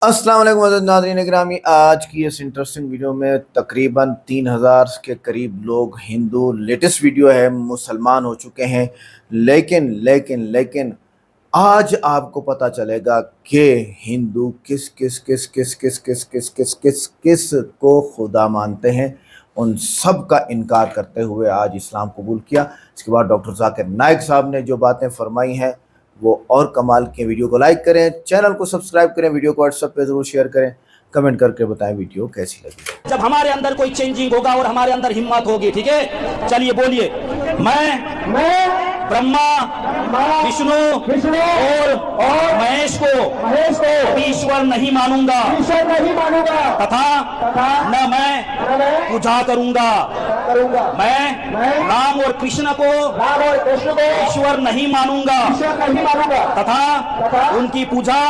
अस्सलाम वालेकुम अज़ीज़ नाज़रीन गिरामी। आज की इस इंटरेस्टिंग वीडियो में तकरीबन 3000 के करीब लोग हिंदू, लेटेस्ट वीडियो है, मुसलमान हो चुके हैं। लेकिन आज आपको पता चलेगा कि हिंदू किस किस किस किस किस किस किस किस किस किस को खुदा मानते हैं। उन सब का इनकार करते हुए आज इस्लाम कबूल किया। इसके बाद डॉक्टर जाकिर नाइक साहब ने जो बातें फरमाई हैं वो और कमाल के। वीडियो को लाइक करें, चैनल को सब्सक्राइब करें, वीडियो को व्हाट्सएप पे जरूर शेयर करें, कमेंट करके बताएं वीडियो कैसी लगी। जब हमारे अंदर कोई चेंजिंग होगा और हमारे अंदर हिम्मत होगी, ठीक है, चलिए बोलिए, मैं ब्रह्मा, विष्णु और महेश को ईश्वर नहीं मानूंगा तथा न मैं पूजा करूंगा। मैं राम और कृष्ण को ईश्वर नहीं मानूंगा तथा उनकी पूजा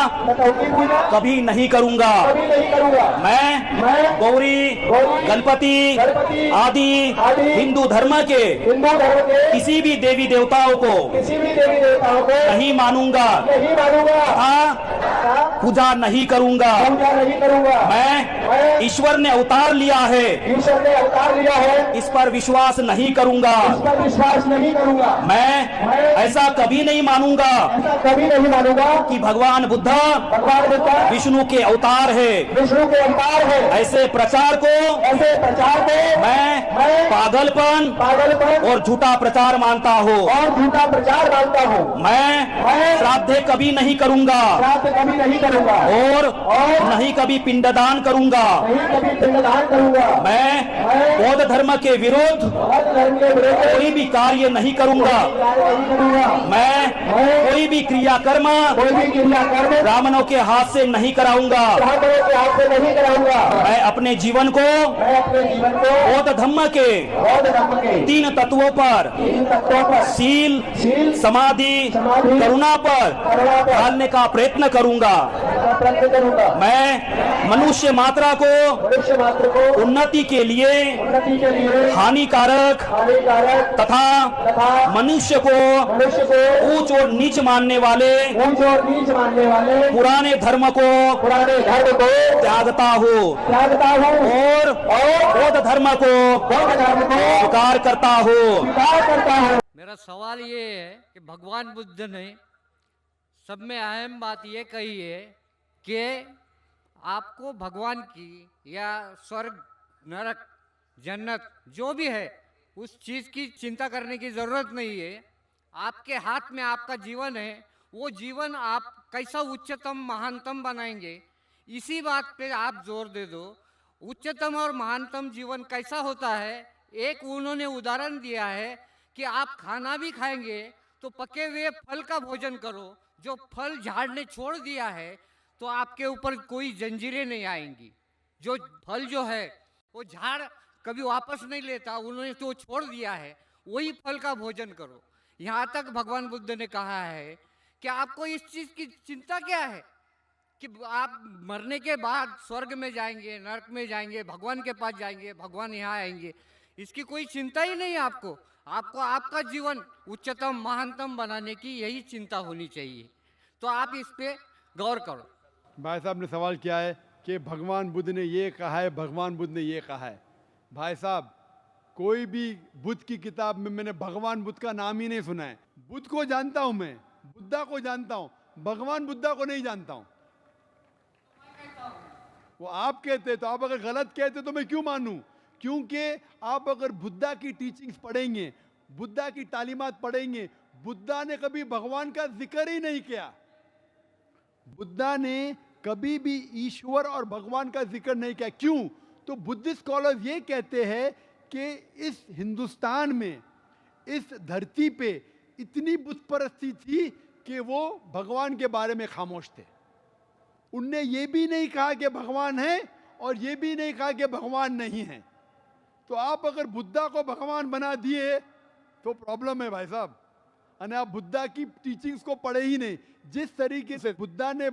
कभी नहीं करूंगा। मैं गौरी, गणपति आदि हिंदू धर्म के किसी भी देवी देवताओं को नहीं मानूंगा तथा पूजा नहीं करूंगा। मैं ईश्वर ने अवतार लिया है, इस पर विश्वास नहीं करूंगा। मैं ऐसा कभी नहीं मानूंगा कि भगवान बुद्ध विष्णु के अवतार है। ऐसे प्रचार को मैं पागलपन और झूठा प्रचार मानता हूँ। मैं श्राद्ध कभी नहीं करूंगा और नहीं कभी पिंडदान करूंगा। मैं बौद्ध धर्म के विरुद्ध कोई भी कार्य नहीं करूंगा। मैं कोई भी क्रियाकर्म ब्राह्मणों के हाथ से नहीं कराऊंगा। मैं अपने जीवन को बौद्ध धर्म के 3 तत्वों पर शील, समाधि, करुणा पर ढालने का प्रयत्न करूंगा। मैं मनुष्य मात्रा को उन्नति के लिए हानिकारक तथा मनुष्य को ऊंच और नीच मानने वाले पुराने धर्म को त्यागता हूँ और बौद्ध धर्म को स्वीकार करता हूँ। मेरा सवाल ये है कि भगवान बुद्ध ने सब में अहम बात ये कही है कि आपको भगवान की या स्वर्ग, नरक, जन्नत जो भी है उस चीज़ की चिंता करने की ज़रूरत नहीं है। आपके हाथ में आपका जीवन है, वो जीवन आप कैसा उच्चतम महानतम बनाएंगे, इसी बात पे आप जोर दे दो। उच्चतम और महानतम जीवन कैसा होता है, एक उन्होंने उदाहरण दिया है कि आप खाना भी खाएंगे तो पके हुए फल का भोजन करो। जो फल झाड़ ने छोड़ दिया है तो आपके ऊपर कोई जंजीरें नहीं आएंगी। जो फल जो है वो झाड़ कभी वापस नहीं लेता, उन्होंने तो छोड़ दिया है, वही फल का भोजन करो। यहाँ तक भगवान बुद्ध ने कहा है कि आपको इस चीज़ की चिंता क्या है कि आप मरने के बाद स्वर्ग में जाएंगे, नरक में जाएंगे, भगवान के पास जाएंगे, भगवान यहाँ आएंगे, इसकी कोई चिंता ही नहीं। आपको आपका जीवन उच्चतम महानतम बनाने की यही चिंता होनी चाहिए। तो आप इस पे गौर करो। भाई साहब ने सवाल किया है कि भगवान बुद्ध ने ये कहा है, भगवान बुद्ध ने ये कहा है। भाई साहब, कोई भी बुद्ध की किताब में मैंने भगवान बुद्ध का नाम ही नहीं सुना है। बुद्ध को जानता हूं, मैं बुद्धा को जानता हूं, भगवान बुद्धा को नहीं जानता हूं। वो आप कहते तो, आप अगर गलत कहते तो मैं क्यों मानूं? क्योंकि आप अगर बुद्धा की टीचिंग्स पढ़ेंगे, बुद्धा की तालीमात पढ़ेंगे, बुद्धा ने कभी भगवान का जिक्र ही नहीं किया। बुद्धा ने कभी भी ईश्वर और भगवान का जिक्र नहीं किया। क्यों? तो बुद्धिस्ट स्कॉलर्स ये कहते हैं कि इस हिंदुस्तान में, इस धरती पे इतनी बुत परस्ती थी कि वो भगवान के बारे में खामोश थे। उनने ये भी नहीं कहा कि भगवान है और ये भी नहीं कहा कि भगवान नहीं है। तो आप अगर बुद्धा को भगवान बना दिए तो प्रॉब्लम है भाई साहब। और आप बुद्धा की टीचिंग्स को पढ़े ही नहीं। जिस तरीके से बुद्धा ने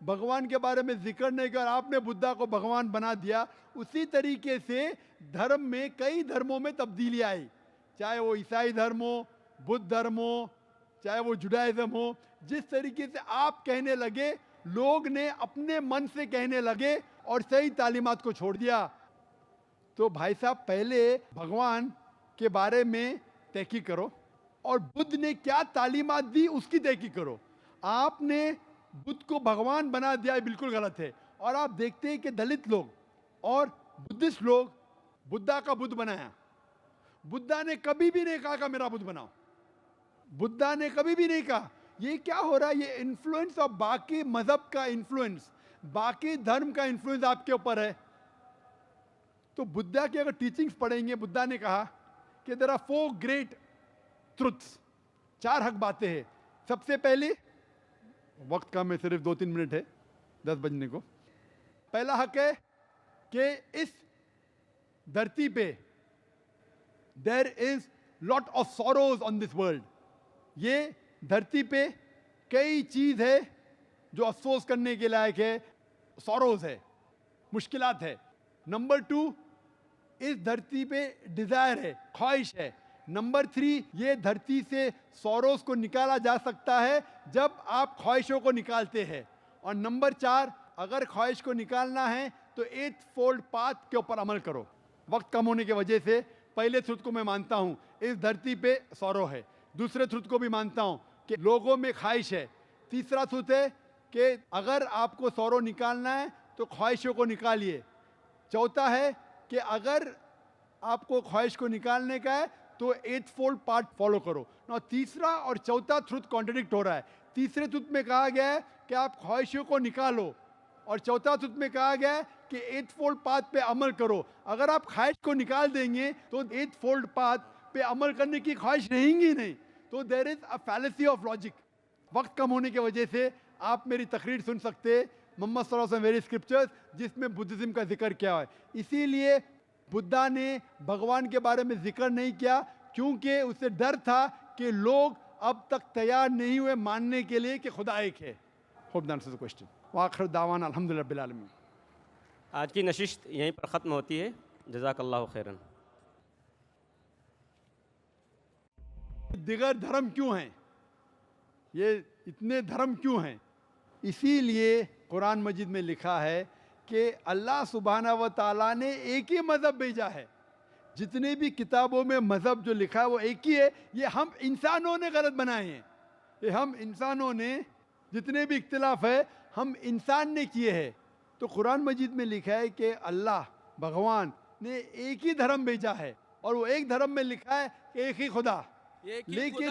भगवान के बारे में जिक्र नहीं किया और आपने बुद्धा को भगवान बना दिया, उसी तरीके से धर्म में कई धर्मों में तब्दीली आई। चाहे वो ईसाई धर्म हो, बुद्ध धर्म हो, चाहे वो जुडाइज्म हो, जिस तरीके से आप कहने लगे लोग ने अपने मन से कहने लगे और सही तालीमात को छोड़ दिया। तो भाई साहब, पहले भगवान के बारे में तहकीक करो और बुद्ध ने क्या तालीमात दी उसकी तहकीक करो। आपने बुद्ध को भगवान बना दिया, ये बिल्कुल गलत है। और आप देखते हैं कि दलित लोग और बुद्धिस्ट लोग बुद्धा का बुद्ध बनाया। बुद्धा ने कभी भी नहीं कहा कि मेरा बुद्ध बनाओ। बुद्धा ने कभी भी नहीं कहा। ये क्या हो रहा है? ये इन्फ्लुएंस ऑफ बाकी मजहब का इन्फ्लुएंस, बाकी धर्म का इन्फ्लुएंस आपके ऊपर है। तो बुद्धा की अगर टीचिंग्स पढ़ेंगे, बुद्धा ने कहा कि देयर आर 4 ग्रेट ट्रुथ्स, 4 हक बातें हैं। सबसे पहले, वक्त का में सिर्फ 2-3 मिनट है 10 बजने को। पहला हक है कि इस धरती पे there is lot of sorrows on this world. ये धरती पे कई चीज है जो अफसोस करने के लायक है, सॉरोज है, मुश्किलात है। नंबर 2, इस धरती पे डिजायर है, ख्वाहिश है। नंबर 3, ये धरती से सॉरोज को निकाला जा सकता है जब आप ख्वाहिशों को निकालते हैं। और नंबर 4, अगर ख्वाहिश को निकालना है तो 8 फोल्ड पाथ के ऊपर अमल करो। वक्त कम होने की वजह से पहले ट्रुथ को मैं मानता हूं, इस धरती पे सौरो है। दूसरे ट्रुथ को भी मानता हूं कि लोगों में ख्वाहिश है। तीसरा ट्रुथ है कि अगर आपको सौरो निकालना है तो ख्वाहिशों को निकालिए। चौथा है कि अगर आपको ख्वाहिश को निकालने का है तो 8 फोल्ड पार्ट फॉलो करो ना। तीसरा और चौथा ट्रुथ कॉन्ट्रडिक्ट हो रहा है। तीसरे ट्रुथ में कहा गया है कि आप ख्वाहिशों को निकालो और चौथा ट्रुथ में कहा गया है कि 8 फोल्ड पाथ पे अमल करो। अगर आप ख्वाहिश को निकाल देंगे तो 8 फोल्ड पाथ पे अमल करने की ख्वाहिश रहेंगी नहीं। तो there is a fallacy of logic. वक्त कम होने की वजह से आप मेरी तकरीर सुन सकते हैं मोहम्मद सल्लल्लाहु अलैहि वसल्लम वेरी स्क्रिप्चर्स, जिसमें बुद्धिज्म का जिक्र किया है। इसीलिए बुद्धा ने भगवान के बारे में जिक्र नहीं किया, क्योंकि उसे डर था कि लोग अब तक तैयार नहीं हुए मानने के लिए कि खुदा एक है। Hope that answers the question. वाखिर दावाना अल्हम्दुलिल्लाह रब्बिल आलमीन। आज की नशिस्त यहीं पर ख़त्म होती है। जज़ाकल्लाहु खैरन। दिगर धर्म क्यों हैं? ये इतने धर्म क्यों हैं? इसीलिए कुरान मजीद में लिखा है कि अल्लाह सुब्हाना व तआला ने एक ही मज़हब भेजा है। जितने भी किताबों में मज़हब जो लिखा है वो एक ही है। ये हम इंसानों ने गलत बनाए हैं। ये हम इंसानों ने, जितने भी इख्तिलाफ है हम इंसान ने किए हैं। तो कुरान मजीद में लिखा है कि अल्लाह भगवान ने एक ही धर्म भेजा है और वो एक धर्म में लिखा है कि एक ही खुदा। लेकिन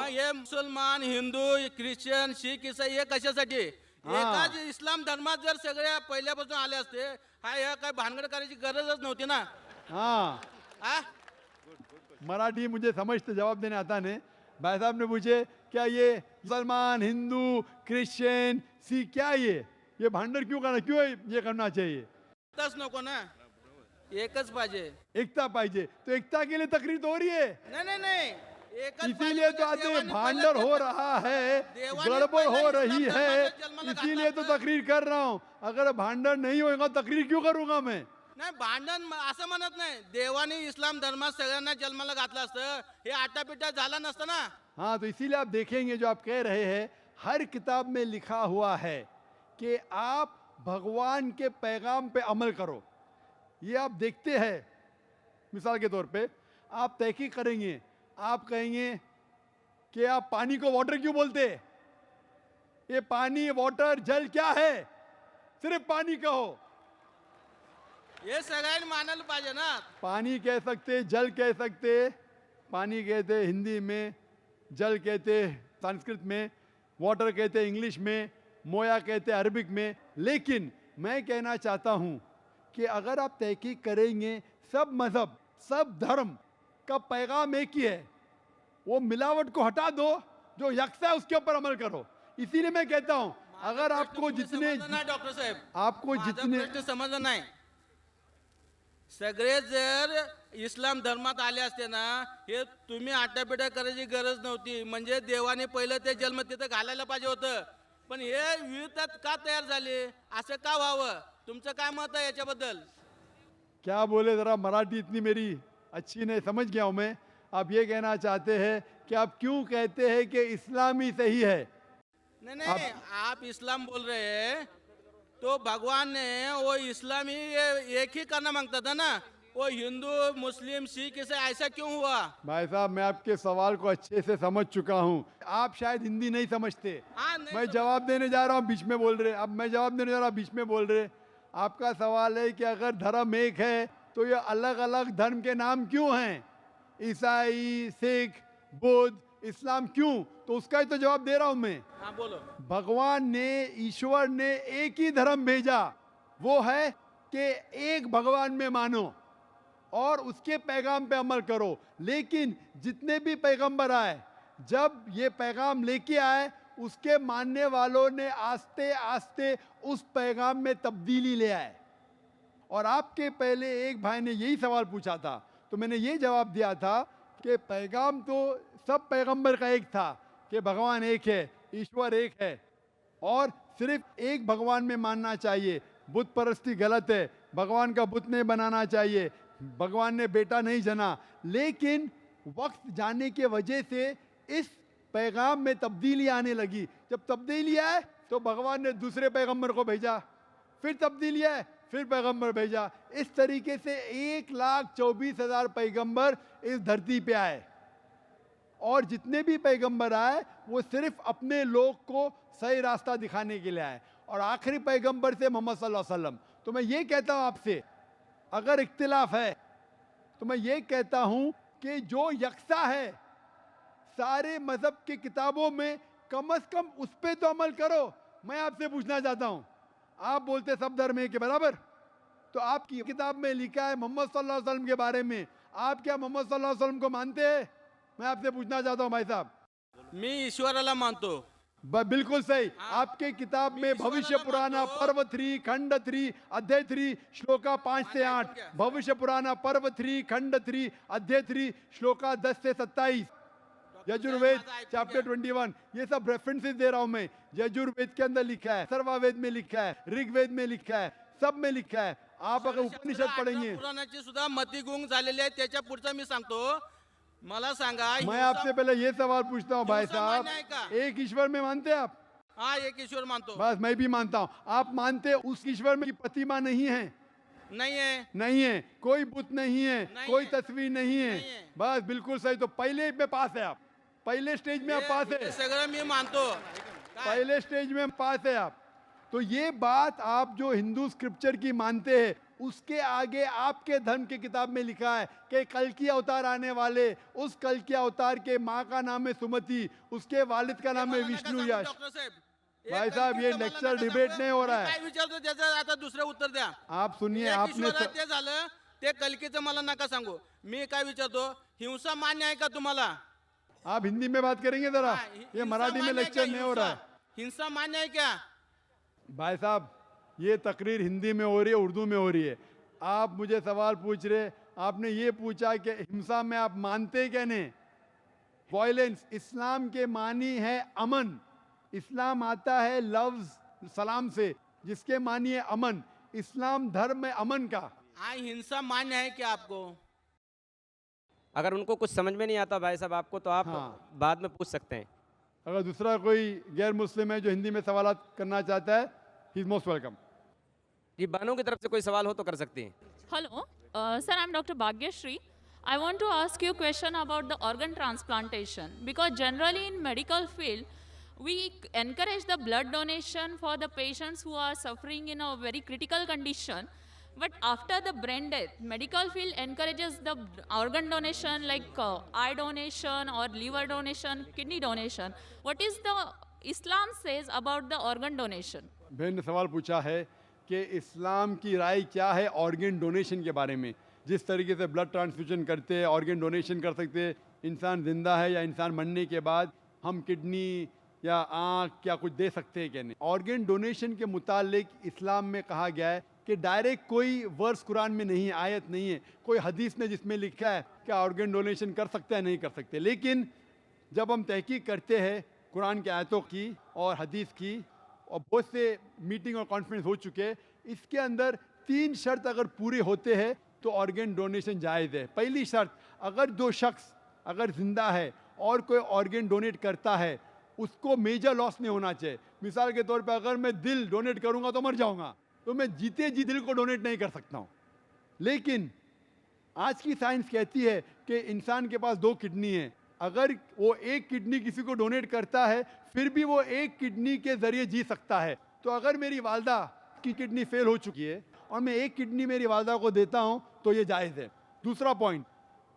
ये मुसलमान, हिंदू, ख्रिश्चन, शीख, ईसाई हे कशासाठी? एकाच इस्लाम धर्मात जर सगळ्या पहिल्यापासून आले असते, ह्या काय भानगड करायची गरजच नव्हती ना। हाँ, आ? मराठी मुझे समझते जवाब देने आता नहीं। भाई साहब ने पूछे क्या ये मुसलमान, हिंदू, क्रिश्चियन, सिख, क्या ये भांडर क्यों करना, क्यों ये करना चाहिए? तस नको ना, एकच पाहिजे। एकता पाहिजे। तो एकता के लिए तकरीर तो हो रही है। नहीं एकच इसीलिए तो पाहिजे। आते देवाने भांडर पहिलं हो रहा है, देवाने गड़बड़ हो पहिलं रही इस्लाम है, धर्माच्या जन्माला इसीलिए तो घातलं तकरीर कर रहा हूँ। अगर भांडर नहीं होगा तकरीर क्यों करूंगा मैं? नाही, भांडण असं म्हणत नाही। देवाने इस्लाम धर्मात सगळ्यांना जन्माला घातलं असतं, हे आटापिटा झाला नसतं ना। हाँ, तो इसीलिए आप देखेंगे जो आप कह रहे हैं हर किताब में लिखा हुआ है कि आप भगवान के पैगाम पे अमल करो। ये आप देखते हैं, मिसाल के तौर पे आप तहकीक करेंगे, आप कहेंगे कि आप पानी को वाटर क्यों बोलते? ये पानी, वाटर, जल क्या है? सिर्फ पानी कहो। हे सगळ्यांनी मानायला पाहिजे ना। पानी कह सकते, जल कह सकते। पानी कहते हिंदी में, जल कहते संस्कृत में, वाटर कहते इंग्लिश में, मोया कहते अरबिक में। लेकिन मैं कहना चाहता हूं कि अगर आप तहकीक करेंगे सब मजहब, सब धर्म का पैगाम एक ही है। वो मिलावट को हटा दो, जो यकसा है उसके ऊपर अमल करो। इसीलिए मैं कहता हूं अगर आपको जितने, डॉक्टर साहेब, आपको जितने, प्रश्न समजलं नाही। सगळे जर इस्लाम धर्मात आले असते ना, हे तुम्ही आटापिटा करायची गरज नव्हती। म्हणजे देवाने पहिलं ते जन्म तिथं घालायला पाहिजे होतं। पण हे विविधतात का तयार झाले? असं का व्हावं? तुमचं काय मत आहे याच्याबद्दल? क्या बोले, जरा मराठी इतनी मेरी अच्छी नहीं, समझ गया हूं मैं। आप ये कहना चाहते हैं कि आप क्यों कहते हैं कि इस्लाम ही सही है? नहीं नहीं, आप इस्लाम बोल रहे हैं तो भगवान ने वो इस्लामी एक ही करना मांगता था ना, वो हिंदू मुस्लिम सिख इसे ऐसा क्यों हुआ? भाई साहब, मैं आपके सवाल को अच्छे से समझ चुका हूँ। आप शायद हिंदी नहीं समझते। हाँ, नहीं मैं समझ- जवाब देने जा रहा हूँ, बीच में बोल रहे। अब मैं जवाब देने जा रहा हूँ, बीच में बोल रहे। आपका सवाल है कि अगर धर्म एक है तो ये अलग अलग धर्म के नाम क्यों हैं? ईसाई, सिख, बुद्ध, इस्लाम क्यों? तो उसका ही तो जवाब दे रहा हूँ मैं। हाँ बोलो। भगवान ने, ईश्वर ने एक ही धर्म भेजा, वो है कि एक भगवान में मानो और उसके पैगाम पे अमल करो। लेकिन जितने भी पैगंबर आए, जब ये पैगाम लेके आए, उसके मानने वालों ने आस्ते आस्ते उस पैगाम में तब्दीली ले आए। और आपके पहले एक भाई ने यही सवाल पूछा था, तो मैंने ये जवाब दिया था कि पैगाम तो सब पैगंबर का एक था कि भगवान एक है, ईश्वर एक है और सिर्फ एक भगवान में मानना चाहिए। बुत परस्ती गलत है, भगवान का बुत नहीं बनाना चाहिए, भगवान ने बेटा नहीं जना। लेकिन वक्त जाने के वजह से इस पैगाम में तब्दीली आने लगी। जब तब्दीली आए तो भगवान ने दूसरे पैगंबर को भेजा, फिर तब्दीली आए, फिर पैगंबर भेजा। इस तरीके से 1,24,000 पैगंबर इस धरती पे आए और जितने भी पैगंबर आए वो सिर्फ अपने लोग को सही रास्ता दिखाने के लिए आए। और आखिरी पैगंबर से मोहम्मद सल्लल्लाहु अलैहि वसल्लम। तो मैं ये कहता हूँ आपसे, अगर इख्तिलाफ है तो मैं ये कहता हूँ कि जो यकसा है सारे मजहब की किताबों में, कम से कम उस पे तो अमल करो। मैं आपसे पूछना चाहता हूँ, आप बोलते सब धर्म एक के बराबर, तो आपकी किताब में लिखा है मोहम्मद सल्लल्लाहु अलैहि वसल्लम के बारे में, आप क्या मोहम्मद सल्लल्लाहु अलैहि वसल्लम को मानते हैं? मैं आपसे पूछना चाहता हूँ भाई साहब। मी ईश्वराला मानतो। बिल्कुल सही। आपके किताब में भविष्य पुराना पर्व 3 खंड 3 अध्याय 3 श्लोका 5 से 8, भविष्य पुराना पर्व 3 खंड 3 अध्याय 3 श्लोका 10 से 27, यजुर्वेद चैप्टर 21, ये सब रेफरेंसेस दे रहा हूं मैं। यजुर्वेद के अंदर लिखा है, सर्ववेद में लिखा है, ऋग्वेद में लिखा है, सब में लिखा है। आप अगर उपनिषद पढ़ेंगे, पुराणाची सुद्धा मतिगुंग झालेली आहे। त्याच्या पुढचा मी सांगतो, मला सांगा मैं हिंसा- आपसे पहले ये सवाल पूछता हूँ भाई हिंसा साहब, मान्य है का? एक ईश्वर में मानते हैं आप? हाँ, एक ईश्वर मानतो। बस मैं भी मानता हूँ। आप मानते हैं उस ईश्वर में की प्रतिमा नहीं है? नहीं है। नहीं है, कोई बुत नहीं है, नहीं कोई है। तस्वीर नहीं है। नहीं है। बस बिल्कुल सही। तो पहले में पास है आप, पहले स्टेज में आप पास हे है, सगळं मी मानतो। काय? पहले स्टेज में पास है आप। तो ये बात आप जो हिंदू स्क्रिप्चर की मानते हैं, उसके आगे आपके धर्म की किताब में लिखा है कि कल की अवतार आने वाले, उस कल की अवतार के माँ का नाम है सुमति, उसके वालिद का नाम है मला नका विष्णु सांगू, यश। डॉक्टर साहेब। भाई एक साहब, ये कलकीचं मला लेक्चर नका डिबेट सांगू। नहीं हो रहा मी है। काय विचारतो त्याचं आता दुसरं उत्तर द्या। आप सुनिए, एक आपने ईश्वर ते झालं, ते कलकीचं मला नका सांगू। मी काय विचारतो, हिंसा मान्य आहे का तुम्हाला? आप हिंदी में बात करेंगे जरा, हाँ, ये हिंसा मराठी में मान्य है लेक्चर क्या? नहीं हो रहा है। हिंसा मान्य है क्या? भाई साहब, ये तकरीर हिंदी में हो रही है, उर्दू में हो रही है। आप मुझे सवाल पूछ रहे, आपने ये पूछा कि हिंसा में आप मानते क्या नहीं? वायलेंस, इस्लाम के मानी है अमन। इस्लाम आता है लफ्ज सलाम से, जिसके मानी है अमन। इस्लाम धर्म है अमन का। हाँ, हिंसा मान्य है क्या आपको? अगर उनको कुछ समझ में नहीं आता भाई साहब आपको, तो आप हाँ। बाद में पूछ सकते हैं। अगर दूसरा कोई गैर मुस्लिम है जो हिंदी में सवाल करना चाहता है, ही इज मोस्ट वेलकम। जी, बहनों की तरफ से कोई सवाल हो तो कर सकती हैं। Hello, sir, I'm Dr. Bhagyashree. I want to ask you a question about the organ transplantation, because generally in medical field, we encourage the blood donation for the patients who are suffering in a very critical condition. But after the brain death, medical field encourages the organ donation like eye donation or liver donation, kidney donation. What is the Islam says about the organ donation? बहन ने सवाल पूछा है कि इस्लाम की राय क्या है organ donation के बारे में। जिस तरीके से ब्लड ट्रांसफ्यूजन करते हैं, ऑर्गन डोनेशन कर सकते हैं, इंसान जिंदा है या इंसान मरने के बाद हम किडनी या आँख या कुछ दे सकते हैं क्या नहीं। ऑर्गन डोनेशन के मुतालिक इस्लाम में कहा गया है कि डायरेक्ट कोई वर्स कुरान में नहीं है, आयत नहीं है, कोई हदीस ने जिसमें लिखा है कि ऑर्गन डोनेशन कर सकते हैं नहीं कर सकते। लेकिन जब हम तहकीक करते हैं कुरान के आयतों की और हदीस की, और बहुत से मीटिंग और कॉन्फ्रेंस हो चुके हैं, इसके अंदर 3 शर्त अगर पूरे होते हैं तो ऑर्गन डोनेशन जायज़ है। पहली शर्त, अगर दो शख्स अगर जिंदा है और कोई ऑर्गन डोनेट करता है उसको मेजर लॉस नहीं होना चाहिए। मिसाल के तौर पे अगर मैं दिल डोनेट करूंगा तो मर जाऊंगा, तो मैं जीते जी दिल को डोनेट नहीं कर सकता हूं। लेकिन आज की साइंस कहती है कि इंसान के पास 2 किडनी है, अगर वो एक किडनी किसी को डोनेट करता है फिर भी वो एक किडनी के जरिए जी सकता है। तो अगर मेरी वालदा की किडनी फेल हो चुकी है और मैं एक किडनी मेरी वालदा को देता हूं तो ये जायज़ है। दूसरा पॉइंट,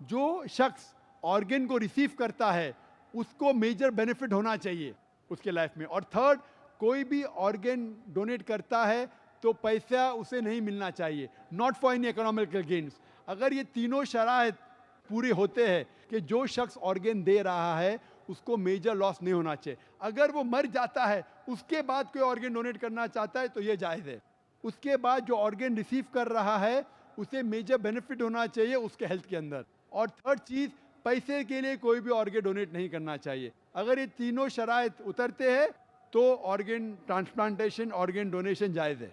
जो शख्स ऑर्गन को रिसीव करता है उसको मेजर बेनिफिट होना चाहिए उसके लाइफ में। और थर्ड, कोई भी ऑर्गन डोनेट करता है तो पैसा उसे नहीं मिलना चाहिए, not for any economical gains. अगर ये तीनों शराइत पूरे होते हैं कि जो शख्स ऑर्गन दे रहा है उसको मेजर लॉस नहीं होना चाहिए। अगर वो मर जाता है उसके बाद कोई ऑर्गन डोनेट करना चाहता है तो ये जायज़ है। उसके बाद जो ऑर्गन रिसीव कर रहा है उसे मेजर बेनिफिट होना चाहिए उसके हेल्थ के अंदर। और थर्ड चीज़, पैसे के लिए कोई भी ऑर्गन डोनेट नहीं करना चाहिए। अगर ये तीनों शराइत उतरते हैं तो ऑर्गन ट्रांसप्लांटेशन, ऑर्गन डोनेशन जायज़ है।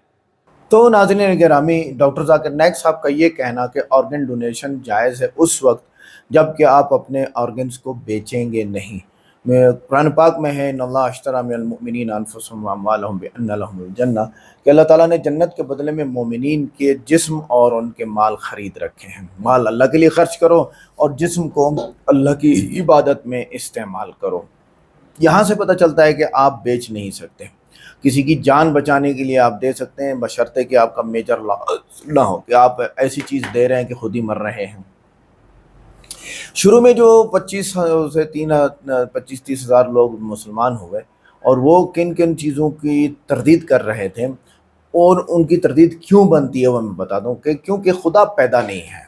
तो नाज़रीन गिरामी, डॉक्टर ज़ाकिर नाइक साहब का ये कहना कि ऑर्गन डोनेशन जायज़ है उस वक्त जबकि आप अपने ऑर्गन्स को बेचेंगे नहीं। कुरान पाक में है, इन्नल्लाह अश्तरा मिनल मुमिनीन अनफुसहुम व अम्वालहुम बिअन्न लहुमुल जन्नह, कि अल्लाह ताला ने जन्नत के बदले में मोमिनीन के जिस्म और उनके माल ख़रीद रखे हैं। माल अल्लाह के लिए खर्च करो और जिस्म को अल्लाह की इबादत में इस्तेमाल करो। यहाँ से पता चलता है कि आप बेच नहीं सकते। किसी की जान बचाने के लिए आप दे सकते हैं, बशर्ते कि आपका मेजर लॉस ना हो कि आप ऐसी चीज़ दे रहे हैं कि खुद ही मर रहे हैं। शुरू में जो 25 से 25-30 हज़ार लोग मुसलमान हुए और वो किन किन चीज़ों की तरदीद कर रहे थे और उनकी तरदीद क्यों बनती है वो मैं बता दूं कि क्योंकि खुदा पैदा नहीं है।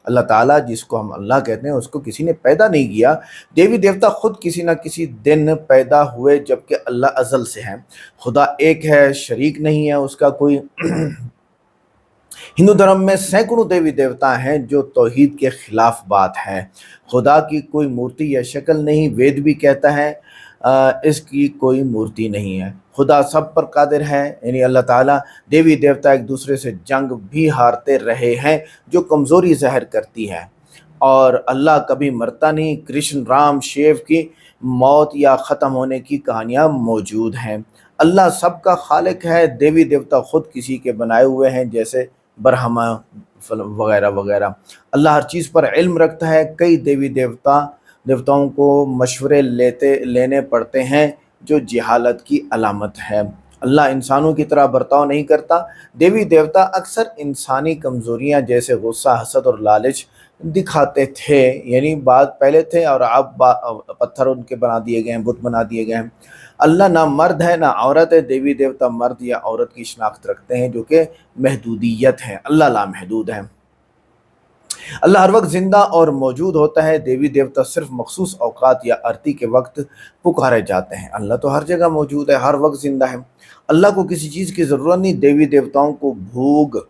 अल्लाह ताला जिसको हम अल्लाह कहते हैं उसको किसी ने पैदा नहीं किया। देवी देवता खुद किसी न किसी दिन पैदा हुए जबकि अल्लाह अज़ल से है। खुदा एक है, शरीक नहीं है उसका कोई। हिंदू धर्म में सैकड़ों देवी देवता हैं जो तौहीद के खिलाफ बात है। खुदा की कोई मूर्ति या शक्ल नहीं, वेद भी कहता है इसकी कोई मूर्ति नहीं है। खुदा सब पर कादिर है, यानी अल्लाह ताला। देवी देवता एक दूसरे से जंग भी हारते रहे हैं जो कमज़ोरी ज़ाहिर करती है और अल्लाह कभी मरता नहीं। कृष्ण, राम, शिव की मौत या ख़त्म होने की कहानियाँ मौजूद हैं। अल्लाह सबका खालिक है। देवी देवता ख़ुद किसी के बनाए हुए हैं जैसे ब्रह्मा वगैरह वगैरह। अल्लाह हर चीज़ पर इल्म रखता है। कई देवताओं को मशवरे लेने पड़ते हैं जो जहालत की अलामत है। अल्लाह इंसानों की तरह बर्ताव नहीं करता। देवी देवता अक्सर इंसानी कमज़ोरियाँ जैसे गुस्सा, हसद और लालच दिखाते थे, यानी बात पहले थे और अब पत्थर उनके बना दिए गए हैं, बुत बना दिए गए हैं। अल्लाह ना मर्द है ना औरत है। देवी देवता मर्द या औरत की शनाख्त रखते हैं जो कि महदूदियत है। अल्लाह लामहदूद है। अल्लाह हर वक्त ज़िंदा और मौजूद होता है। देवी देवता सिर्फ मखसूस औकात या आरती के वक्त पुकारे जाते हैं। अल्लाह तो हर जगह मौजूद है, हर वक्त ज़िंदा है। अल्लाह को किसी चीज़ की ज़रूरत नहीं। देवी देवताओं को भोग,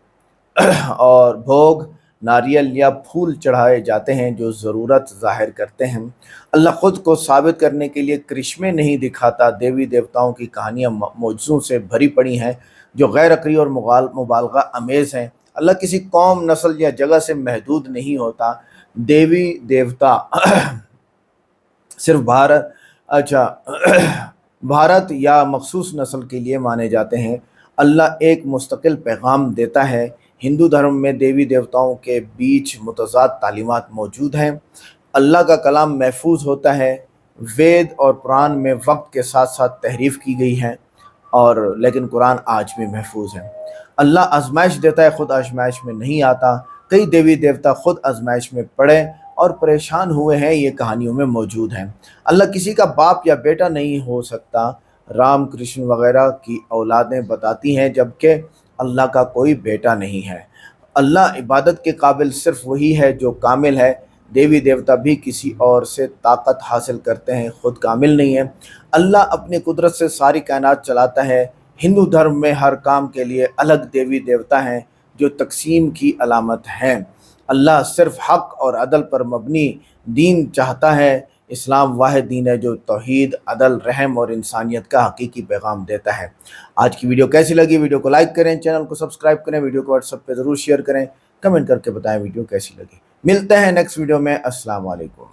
नारियल या फूल चढ़ाए जाते हैं जो ज़रूरत ज़ाहिर करते हैं। अल्लाह ख़ुद को साबित करने के लिए करिश्मे नहीं दिखाता। देवी देवताओं की कहानियाँ मौजज़ों से भरी पड़ी हैं जो गैर अक़ली और मुबालगा अमेज़ हैं। अल्लाह किसी कौम, नस्ल या जगह से महदूद नहीं होता। देवी देवता सिर्फ भारत या मखसूस नस्ल के लिए माने जाते हैं। अल्लाह एक मुस्तकिल पैगाम देता है। हिंदू धर्म में देवी देवताओं के बीच मुतज़ाद तालीमात मौजूद हैं। अल्लाह का कलाम महफूज होता है। वेद और कुरान में वक्त के साथ साथ तहरीफ़ की गई है और लेकिन कुरान आज भी महफूज है। अल्लाह आजमाइश देता है, ख़ुद आजमाइश में नहीं आता। कई देवी देवता ख़ुद आजमाइश में पड़े और परेशान हुए हैं, ये कहानियों में मौजूद हैं। अल्लाह किसी का बाप या बेटा नहीं हो सकता। राम, कृष्ण वगैरह की औलादें बताती हैं जबकि अल्लाह का कोई बेटा नहीं है। अल्लाह इबादत के काबिल सिर्फ वही है जो कामिल है। देवी देवता भी किसी और से ताकत हासिल करते हैं, ख़ुद कामिल नहीं है। अल्लाह अपनी कुदरत से सारी कायनात चलाता है। हिंदू धर्म में हर काम के लिए अलग देवी देवता हैं जो तकसीम की अलामत हैं। अल्लाह सिर्फ हक़ और अदल पर मबनी दीन चाहता है। इस्लाम वाहिद दीन है जो तौहीद, अदल, रहम और इंसानियत का हकीकी पैगाम देता है। आज की वीडियो कैसी लगी? वीडियो को लाइक करें, चैनल को सब्सक्राइब करें, वीडियो को व्हाट्सएप पे ज़रूर शेयर करें, कमेंट करके बताएं वीडियो कैसी लगी। मिलते हैं नेक्स्ट वीडियो में। अस्सलाम वालेकुम।